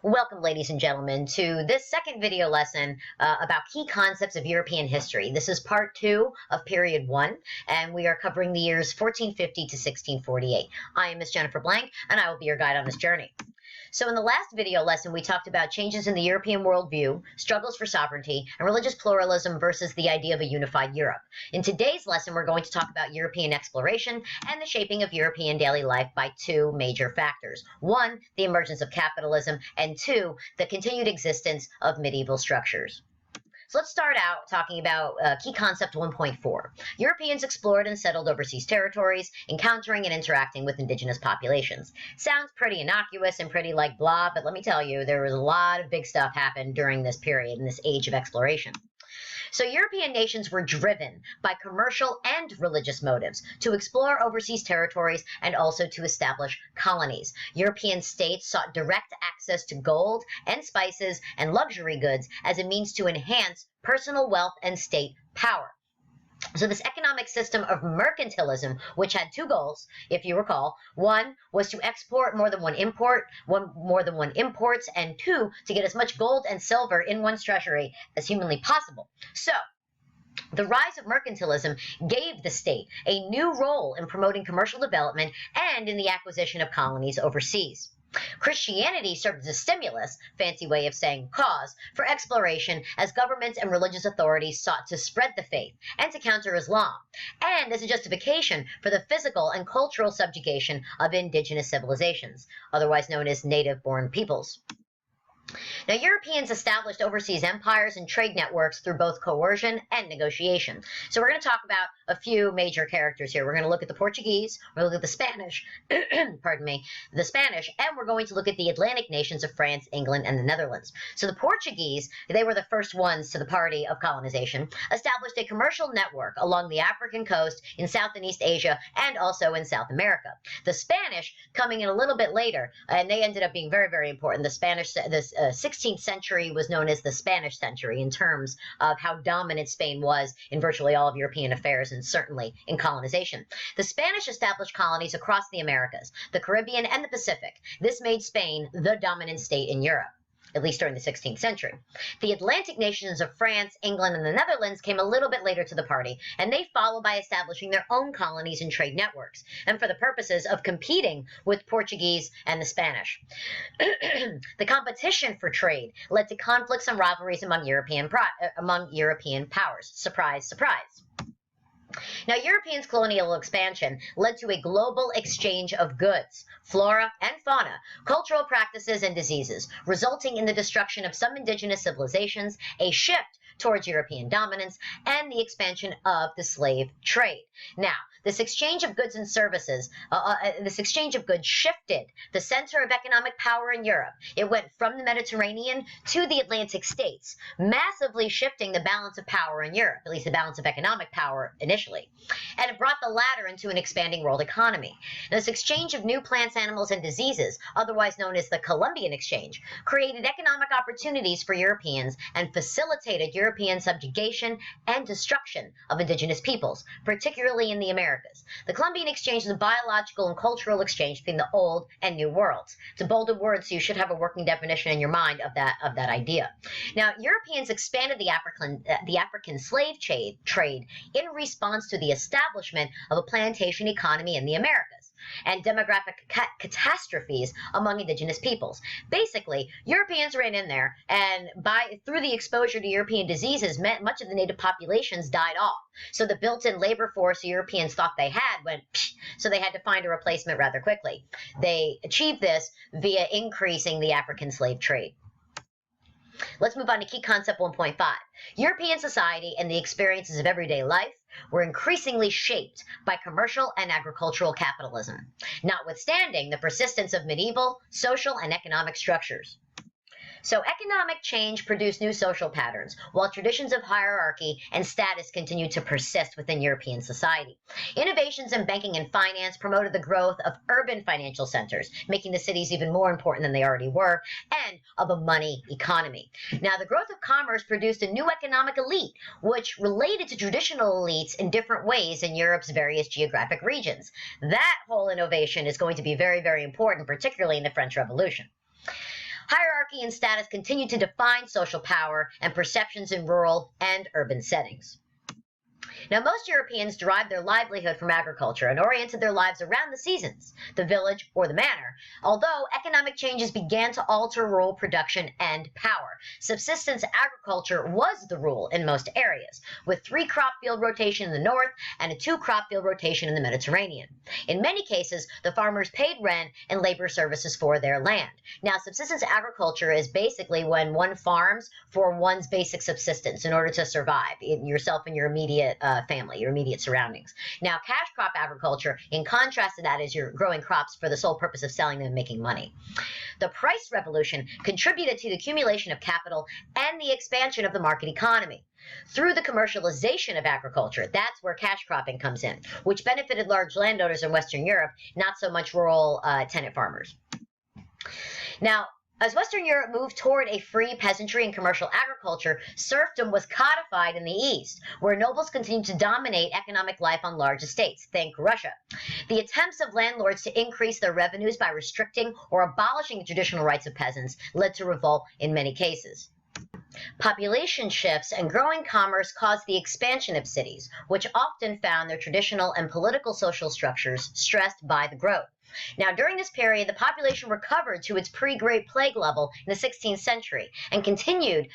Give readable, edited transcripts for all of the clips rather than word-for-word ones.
Welcome, ladies and gentlemen, to this second video lesson about key concepts of European history. This is part 2 of period 1, and we are covering the years 1450 to 1648. I am Miss Jennifer Blank, and I will be your guide on this journey. So in the last video lesson, we talked about changes in the European worldview, struggles for sovereignty, and religious pluralism versus the idea of a unified Europe. In today's lesson, we're going to talk about European exploration and the shaping of European daily life by two major factors. One, the emergence of capitalism, and two, the continued existence of medieval structures. So let's start out talking about key concept 1.4. Europeans explored and settled overseas territories, encountering and interacting with indigenous populations. Sounds pretty innocuous and pretty like blah, but let me tell you, there was a lot of big stuff happened during this period, in this age of exploration. So European nations were driven by commercial and religious motives to explore overseas territories and also to establish colonies. European states sought direct access to gold and spices and luxury goods as a means to enhance personal wealth and state power. So this economic system of mercantilism, which had two goals, if you recall, one was to export more than one imports, and two, to get as much gold and silver in one's treasury as humanly possible. So the rise of mercantilism gave the state a new role in promoting commercial development and in the acquisition of colonies overseas. Christianity served as a stimulus, fancy way of saying cause, for exploration as governments and religious authorities sought to spread the faith and to counter Islam, and as a justification for the physical and cultural subjugation of indigenous civilizations, otherwise known as native-born peoples. Now, Europeans established overseas empires and trade networks through both coercion and negotiation. So we're going to talk about a few major characters here. We're going to look at the Portuguese, we're going to look at the Spanish, pardon me, the Spanish, and we're going to look at the Atlantic nations of France, England, and the Netherlands. So the Portuguese, they were the first ones to the party of colonization, established a commercial network along the African coast in South and East Asia and also in South America. The Spanish, coming in a little bit later, and they ended up being very, very important. The Spanish, 16th century was known as the Spanish century in terms of how dominant Spain was in virtually all of European affairs and certainly in colonization. The Spanish established colonies across the Americas, the Caribbean, and the Pacific. This made Spain the dominant state in Europe, at least during the 16th century. The Atlantic nations of France, England, and the Netherlands came a little bit later to the party, and they followed by establishing their own colonies and trade networks, and for the purposes of competing with Portuguese and the Spanish. The competition for trade led to conflicts and rivalries among European powers. Surprise, surprise. Now, Europeans' colonial expansion led to a global exchange of goods, flora and fauna, cultural practices and diseases, resulting in the destruction of some indigenous civilizations, a shift towards European dominance, and the expansion of the slave trade. Now, this exchange of goods and services, shifted the center of economic power in Europe. It went from the Mediterranean to the Atlantic states, massively shifting the balance of power in Europe, at least the balance of economic power initially. And it brought the latter into an expanding world economy. This exchange of new plants, animals, and diseases, otherwise known as the Columbian Exchange, created economic opportunities for Europeans and facilitated European subjugation and destruction of indigenous peoples, particularly in the Americas. The Columbian Exchange is a biological and cultural exchange between the old and new worlds. It's a bolded word, so you should have a working definition in your mind of that idea. Now, Europeans expanded the African slave trade in response to the establishment of a plantation economy in the Americas and demographic catastrophes among indigenous peoples. Basically, Europeans ran in there, and through the exposure to European diseases, much of the native populations died off. So the built-in labor force the Europeans thought they had went psh, so they had to find a replacement rather quickly. They achieved this via increasing the African slave trade. Let's move on to key concept 1.5. European society and the experiences of everyday life were increasingly shaped by commercial and agricultural capitalism, notwithstanding the persistence of medieval, social, and economic structures. So economic change produced new social patterns, while traditions of hierarchy and status continued to persist within European society. Innovations in banking and finance promoted the growth of urban financial centers, making the cities even more important than they already were, and of a money economy. Now, the growth of commerce produced a new economic elite, which related to traditional elites in different ways in Europe's various geographic regions. That whole innovation is going to be very, very important, particularly in the French Revolution. hierarchy and status continued to define social power and perceptions in rural and urban settings. Now, most Europeans derived their livelihood from agriculture and oriented their lives around the seasons, the village, or the manor, although economic changes began to alter rural production and power. Subsistence agriculture was the rule in most areas, with 3 crop field rotation in the north and a 2 crop field rotation in the Mediterranean. In many cases, the farmers paid rent and labor services for their land. Now, subsistence agriculture is basically when one farms for one's basic subsistence in order to survive, yourself and your immediate family, your immediate surroundings. Now, cash crop agriculture, in contrast to that, is you're growing crops for the sole purpose of selling them and making money. The price revolution contributed to the accumulation of capital and the expansion of the market economy. Through the commercialization of agriculture, that's where cash cropping comes in, which benefited large landowners in Western Europe, not so much rural tenant farmers. Now, as Western Europe moved toward a free peasantry and commercial agriculture, serfdom was codified in the East, where nobles continued to dominate economic life on large estates. Think Russia. The attempts of landlords to increase their revenues by restricting or abolishing the traditional rights of peasants led to revolt in many cases. Population shifts and growing commerce caused the expansion of cities, which often found their traditional and political social structures stressed by the growth. Now, during this period, the population recovered to its pre-Great Plague level in the 16th century, and continuing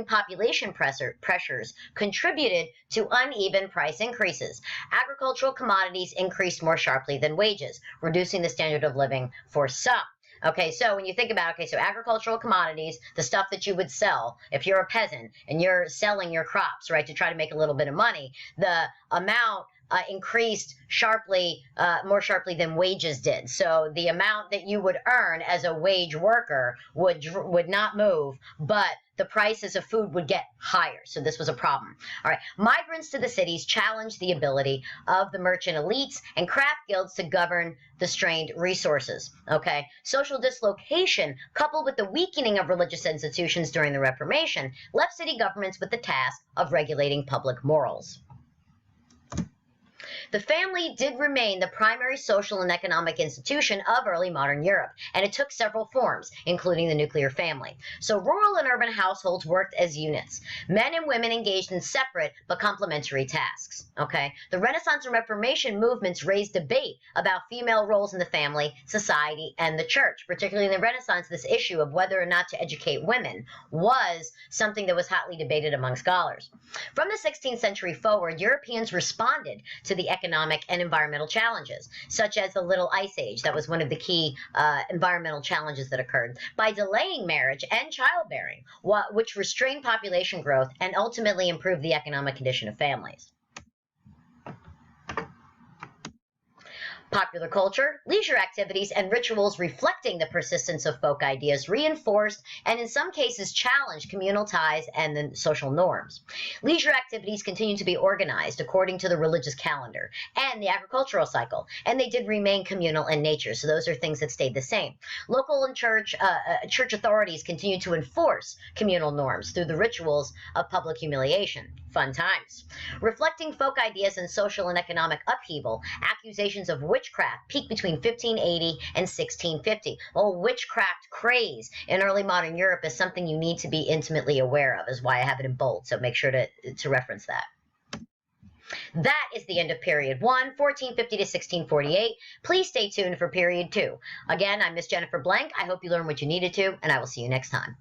population pressures contributed to uneven price increases. Agricultural commodities increased more sharply than wages, reducing the standard of living for some. Okay, so when you think about, so agricultural commodities, the stuff that you would sell, if you're a peasant and you're selling your crops, right, to try to make a little bit of money, the amount increased sharply, more sharply than wages did. So the amount that you would earn as a wage worker would not move, but the prices of food would get higher. So this was a problem. All right, migrants to the cities challenged the ability of the merchant elites and craft guilds to govern the strained resources. Okay, social dislocation coupled with the weakening of religious institutions during the Reformation left city governments with the task of regulating public morals. The family did remain the primary social and economic institution of early modern Europe, and it took several forms, including the nuclear family. So rural and urban households worked as units. Men and women engaged in separate but complementary tasks. Okay, the Renaissance and Reformation movements raised debate about female roles in the family, society, and the church. Particularly in the Renaissance, this issue of whether or not to educate women was something that was hotly debated among scholars. From the 16th century forward, Europeans responded to the economic and environmental challenges, such as the Little Ice Age. That was one of the key environmental challenges that occurred, by delaying marriage and childbearing, which restrained population growth and ultimately improved the economic condition of families. Popular culture, leisure activities, and rituals reflecting the persistence of folk ideas reinforced and in some cases challenged communal ties and the social norms. Leisure activities continue to be organized according to the religious calendar and the agricultural cycle, and they did remain communal in nature, so those are things that stayed the same. Local and church authorities continue to enforce communal norms through the rituals of public humiliation. Fun times. Reflecting folk ideas and social and economic upheaval, accusations of witchcraft peaked between 1580 and 1650. Well, witchcraft craze in early modern Europe is something you need to be intimately aware of, is why I have it in bold, so make sure to reference that. That is the end of period 1, 1450 to 1648. Please stay tuned for period 2. Again, I'm Miss Jennifer Blank. I hope you learned what you needed to, and I will see you next time.